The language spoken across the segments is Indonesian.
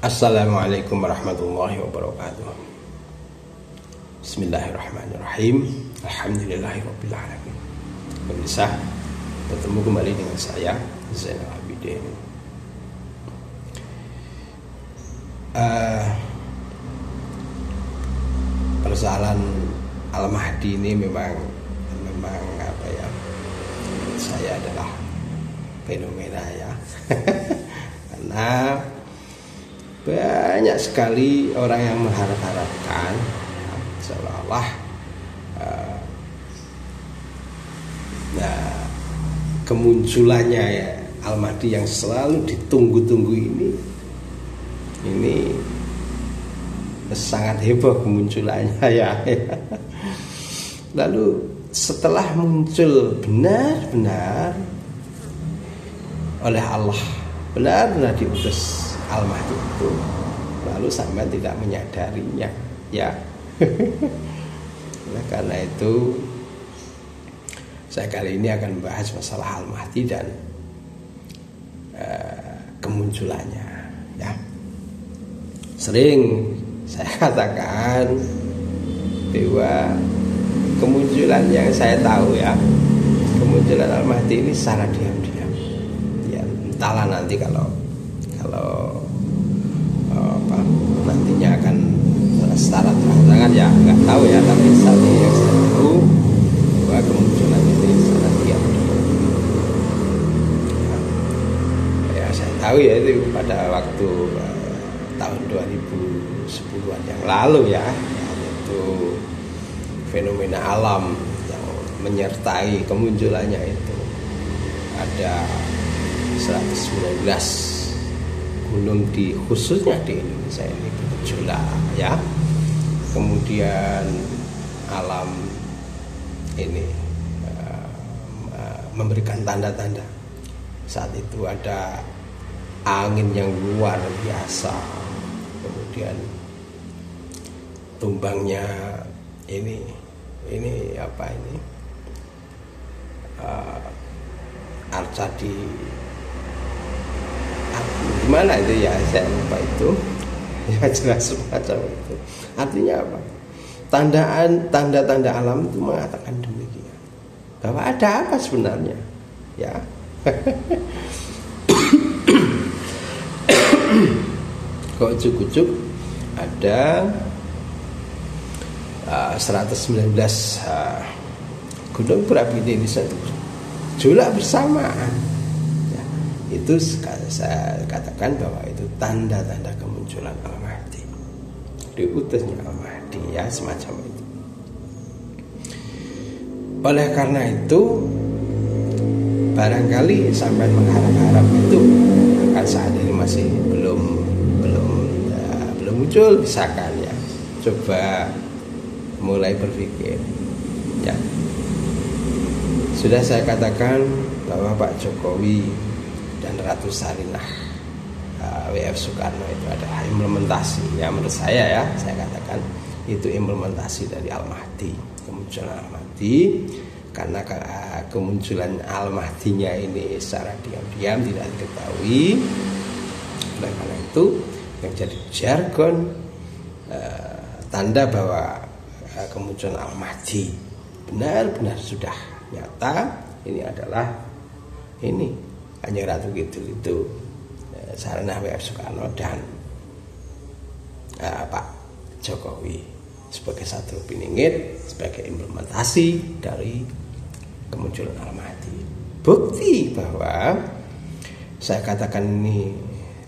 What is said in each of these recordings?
Assalamualaikum warahmatullahi wabarakatuh. Bismillahirrahmanirrahim. Alhamdulillahirabbil alamin. Pemirsa, bertemu kembali dengan saya Zainal Abidin. Persoalan Al-Mahdi ini memang apa ya? Menurut saya adalah fenomena ya. Karena banyak sekali orang yang mengharap-harapkan seolah-olah kemunculannya ya, Al-Mahdi yang selalu ditunggu-tunggu ini sangat heboh kemunculannya ya. Lalu setelah muncul benar-benar oleh Allah, benar-benar diutus Al-Mahdi itu, lalu sampai tidak menyadarinya ya. Nah, karena itu saya kali ini akan membahas masalah Al-Mahdi dan kemunculannya ya. Sering saya katakan bahwa kemunculan yang saya tahu ya, kemunculan Al-Mahdi ini secara diam-diam ya. Entahlah nanti kalau nantinya akan secara terang-terangan ya nggak tahu ya, tapi saat ini yang saya tahu bahwa kemunculan ini secara diam-diam ya, saya tahu ya itu pada waktu tahun 2010-an yang lalu ya, itu fenomena alam yang menyertai kemunculannya itu ada 119 gunung khususnya di Indonesia ini bergejolak ya. Kemudian alam ini memberikan tanda-tanda. Saat itu ada angin yang luar biasa, kemudian tumbangnya ini apa ini arca di gimana itu ya, saya lupa itu ya, jelas semacam itu. Artinya apa? Tanda-tanda alam itu mengatakan demikian, bahwa ada apa sebenarnya ya. Kok ujuk-ujuk ada 119 gunung berapi di Indonesia itu bergejolak bersamaan. Itu saya katakan bahwa itu tanda-tanda kemunculan Al-Mahdi, diutusnya Al-Mahdi ya, semacam itu. Oleh karena itu barangkali sampai mengharap-harap itu akan saat ini masih belum muncul, misalkan ya, coba mulai berpikir ya. Sudah saya katakan bahwa Pak Jokowi dan Ratu Sarinah W.F. Soekarno itu adalah implementasi ya, menurut saya ya, saya katakan itu implementasi dari Al-Mahdi, kemunculan Al-Mahdi. Karena kemunculan Al-Mahdinya ini secara diam-diam tidak diketahui. Oleh karena itu yang jadi jargon tanda bahwa kemunculan Al-Mahdi benar-benar sudah nyata, ini adalah ini Kanjeng Ratu Kidul itu, Sarinah W.F. Soekarno dan Pak Jokowi sebagai satu piningit, sebagai implementasi dari kemunculan Al-Mahdi. Bukti bahwa saya katakan ini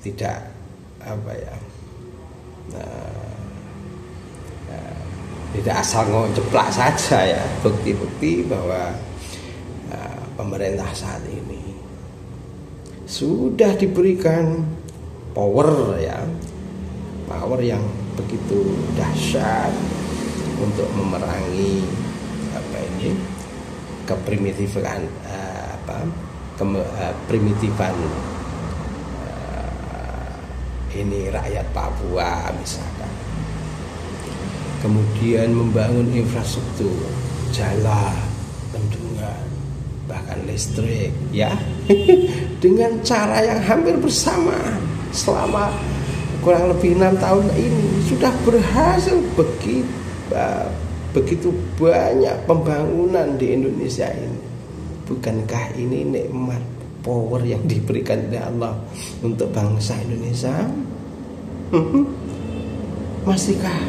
tidak apa ya, tidak asal ngejeplak saja ya. Bukti-bukti bahwa pemerintah saat ini sudah diberikan power ya, power yang begitu dahsyat untuk memerangi apa ini keprimitivan primitifan ini rakyat Papua misalkan. Kemudian membangun infrastruktur, jalan, bendungan, bahkan listrik ya, dengan cara yang hampir bersamaan selama kurang lebih 6 tahun ini sudah berhasil begitu banyak pembangunan di Indonesia ini. Bukankah ini nikmat power yang diberikan oleh Allah untuk bangsa Indonesia? Masihkah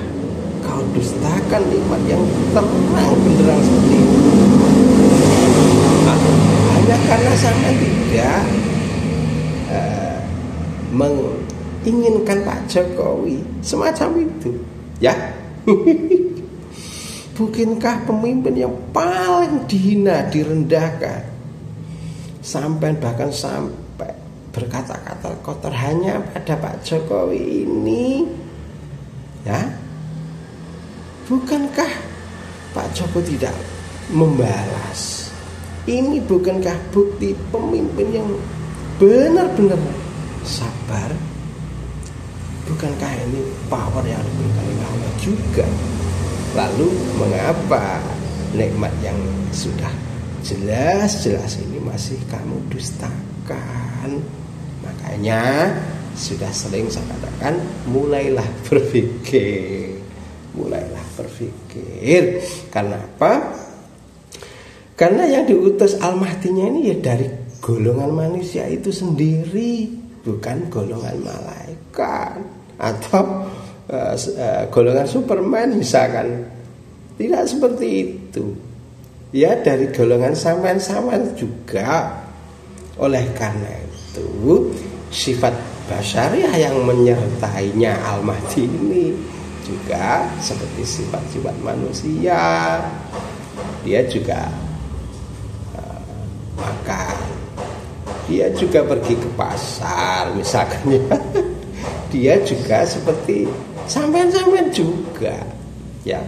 kau dustakan nikmat yang terang benderang seperti itu? Hanya karena sangat tidak menginginkan Pak Jokowi semacam itu, ya. Bukankah pemimpin yang paling dihina, direndahkan, bahkan sampai berkata-kata kotor hanya pada Pak Jokowi ini, ya? Bukankah Pak Jokowi tidak membalas? Ini bukankah bukti pemimpin yang benar-benar sabar? Bukankah ini power yang diberikan oleh Allah juga? Lalu mengapa nikmat yang sudah jelas-jelas ini masih kamu dustakan? Makanya sudah sering saya katakan, mulailah berpikir. Mulailah berpikir. Karena apa? Karena yang diutus Al-Mahdinya ini ya dari golongan manusia itu sendiri, bukan golongan malaikat atau golongan Superman misalkan. Tidak seperti itu. Ya dari golongan sampean-sampean juga. Oleh karena itu sifat basyariah yang menyertainya Al-Mahdi ini juga seperti sifat-sifat manusia. Dia juga makan, dia juga pergi ke pasar misalkan, ya. Dia juga seperti sampean-sampean juga, ya,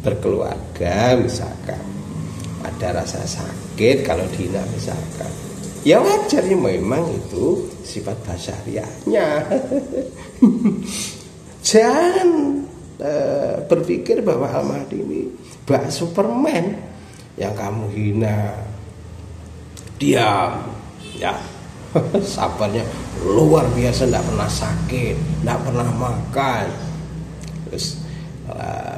berkeluarga misalkan. Ada rasa sakit kalau dihina misalkan, ya wajar, ya memang itu sifat basyariahnya. Jangan berpikir bahwa Al-Mahdi ini bak Superman yang kamu hina, diam, ya. Sabarnya luar biasa, tidak pernah sakit, tidak pernah makan, terus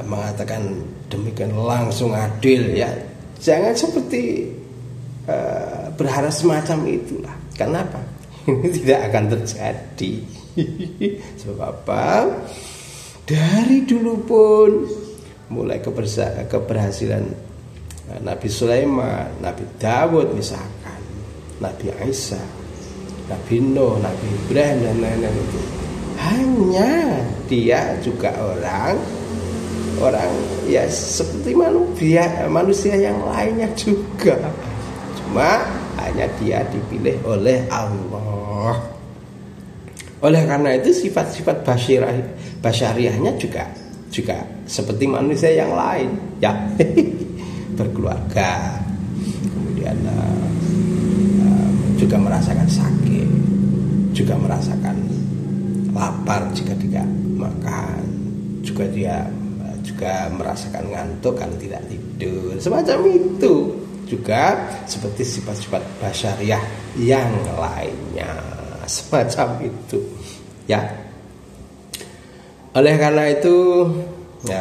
mengatakan demikian langsung adil, ya. Jangan seperti berharap semacam itulah. Kenapa? Ini tidak akan terjadi. Sebab apa? Dari dulu pun mulai keberhasilan Nabi Sulaiman, Nabi Dawud misalkan, Nabi Isa, Nabi Nuh, Nabi Ibrahim dan lain-lain itu, hanya dia juga orang ya seperti manusia yang lainnya juga, cuma hanya dia dipilih oleh Allah. Oleh karena itu sifat-sifat basyariahnya juga seperti manusia yang lain, ya. Berkeluarga, kemudian juga merasakan sakit, juga merasakan lapar jika tidak makan, juga dia juga merasakan ngantuk kalau tidak tidur, semacam itu. Juga seperti sifat-sifat basyariah yang lainnya, semacam itu, ya. Oleh karena itu, ya,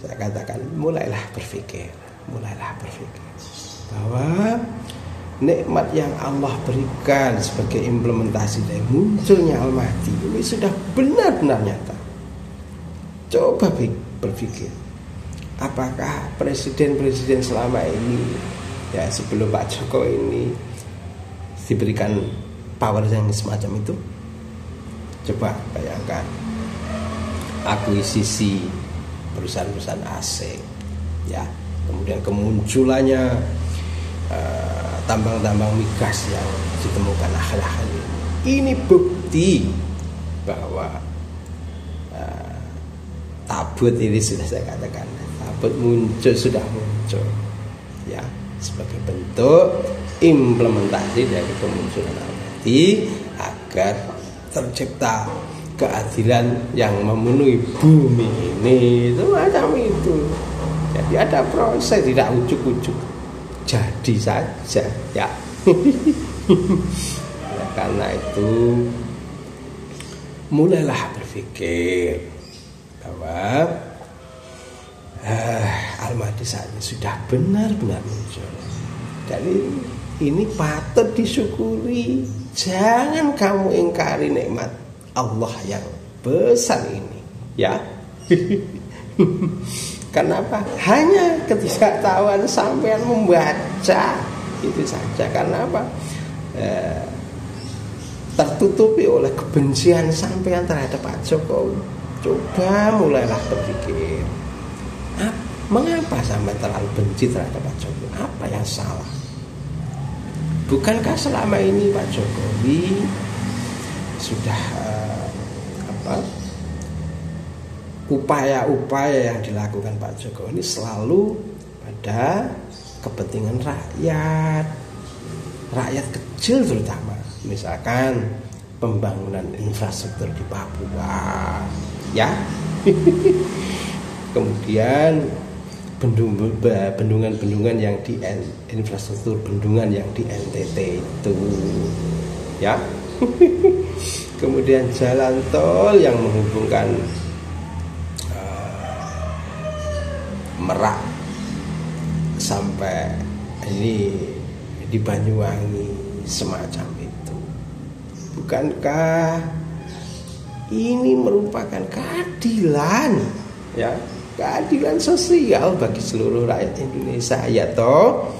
saya katakan mulailah berpikir bahwa nikmat yang Allah berikan sebagai implementasi dari munculnya Al-Mahdi ini sudah benar-benar nyata. Coba berpikir, apakah presiden-presiden selama ini, ya sebelum Pak Jokowi ini, diberikan power yang semacam itu? Coba bayangkan akuisisi perusahaan-perusahaan asing, ya, kemudian kemunculannya tambang-tambang migas yang ditemukan akhir-akhir ini. Ini bukti bahwa tabut ini sudah saya katakan, tabut sudah muncul, ya, sebagai bentuk implementasi dari kemunculan Al-Mahdi agar tercipta keadilan yang memenuhi bumi ini, itu macam itu. Jadi ada proses, tidak ujuk-ujuk jadi saja, ya. Karena itu mulailah berpikir bahwa Al-Mahdi saat ini sudah benar-benar muncul. Jadi ini patut disyukuri. Jangan kamu ingkari nikmat Allah yang besar ini, ya. Kenapa? Hanya ketidaktahuan sampean membaca itu saja. Karena apa? Tertutupi oleh kebencian sampean terhadap Pak Jokowi. Coba mulailah berpikir, mengapa sampean terlalu benci terhadap Pak Jokowi? Apa yang salah? Bukankah selama ini Pak Jokowi sudah upaya-upaya yang dilakukan Pak Jokowi ini selalu pada kepentingan rakyat kecil terutama, misalkan pembangunan infrastruktur di Papua, ya. Kemudian bendungan-bendungan yang di infrastruktur bendungan yang di NTT itu, ya. Kemudian jalan tol yang menghubungkan Merak sampai ini di Banyuwangi, semacam itu. Bukankah ini merupakan keadilan, ya, keadilan sosial bagi seluruh rakyat Indonesia, ya toh?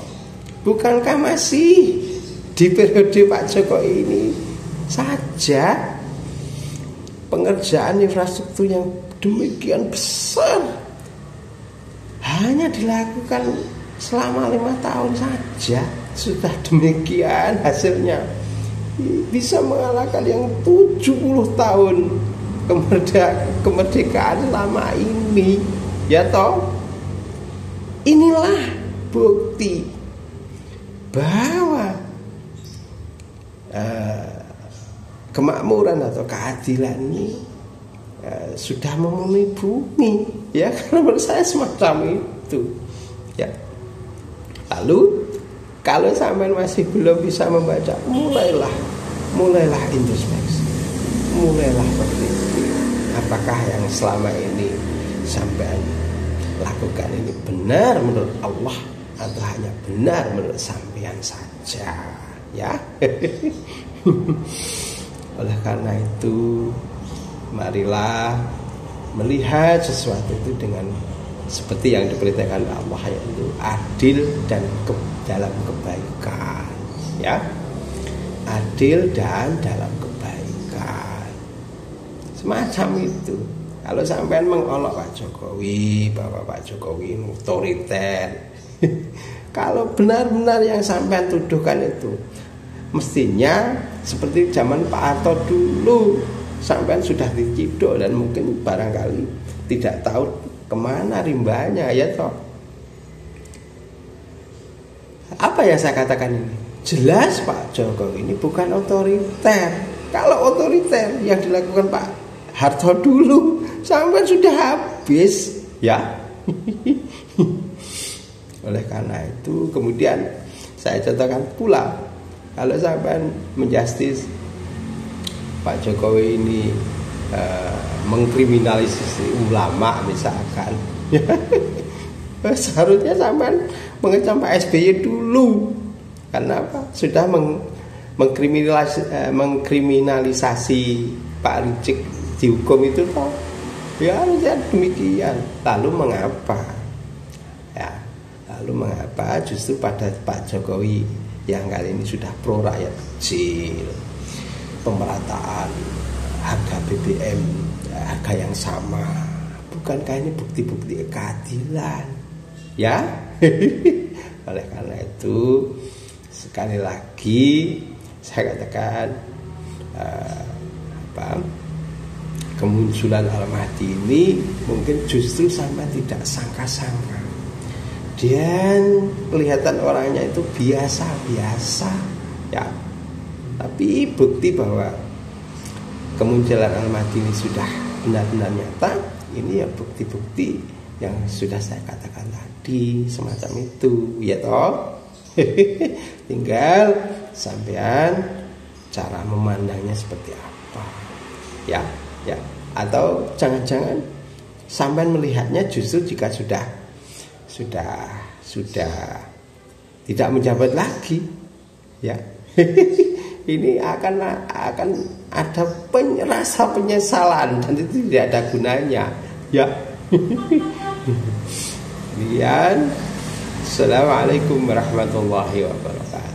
Bukankah masih di periode Pak Jokowi ini saja pengerjaan infrastruktur yang demikian besar hanya dilakukan selama 5 tahun saja, sudah demikian hasilnya, bisa mengalahkan yang 70 tahun kemerdekaan lama ini, ya toh? Inilah bukti bahwa kemakmuran atau keadilan ini sudah memenuhi bumi, ya. Karena menurut saya semacam itu, ya. Lalu kalau sampai masih belum bisa membaca, mulailah introspeksi, mulailah berpikir, apakah yang selama ini sampai lakukan ini benar menurut Allah atau hanya benar menurut sampean saja, ya. Oleh karena itu, marilah melihat sesuatu itu dengan seperti yang diperintahkan Allah, yaitu adil dan dalam kebaikan, ya. Adil dan dalam kebaikan, semacam itu. Kalau sampean mengolok Pak Jokowi bahwa Pak Jokowi otoriter, kalau benar-benar yang sampean tuduhkan itu, mestinya seperti zaman Pak Harto dulu, sampean sudah diciduk dan mungkin barangkali tidak tahu kemana rimbanya, ya toh. Apa yang saya katakan ini? Jelas Pak Jokowi ini bukan otoriter. Kalau otoriter yang dilakukan Pak Harto dulu, sampean sudah habis, ya. Oleh karena itu, kemudian saya contohkan pula, kalau sampean menjustis Pak Jokowi ini mengkriminalisasi ulama misalkan, seharusnya sampean mengecam Pak SBY dulu. Karena apa? Sudah mengkriminalisasi Pak Rizik dihukum itu toh, ya harusnya demikian. Lalu mengapa? Ya, lalu mengapa justru pada Pak Jokowi yang kali ini sudah pro rakyat kecil, pemerataan harga BBM, harga yang sama, bukankah ini bukti-bukti keadilan, ya? Oleh karena itu, sekali lagi saya katakan kemunculan Al-Mahdi ini mungkin justru sampai tidak sangka-sangka, dan kelihatan orangnya itu biasa-biasa, ya. Tapi bukti bahwa kemunculan Al-Mahdi ini sudah benar-benar nyata, ini ya bukti-bukti yang sudah saya katakan tadi, semacam itu, ya toh. Tinggal sampean cara memandangnya seperti apa. ya, ya. Atau jangan-jangan sampai melihatnya justru jika sudah tidak menjabat lagi, ya. Ini akan ada rasa penyesalan dan itu tidak ada gunanya, ya. Kemudian, assalamualaikum warahmatullahi wabarakatuh.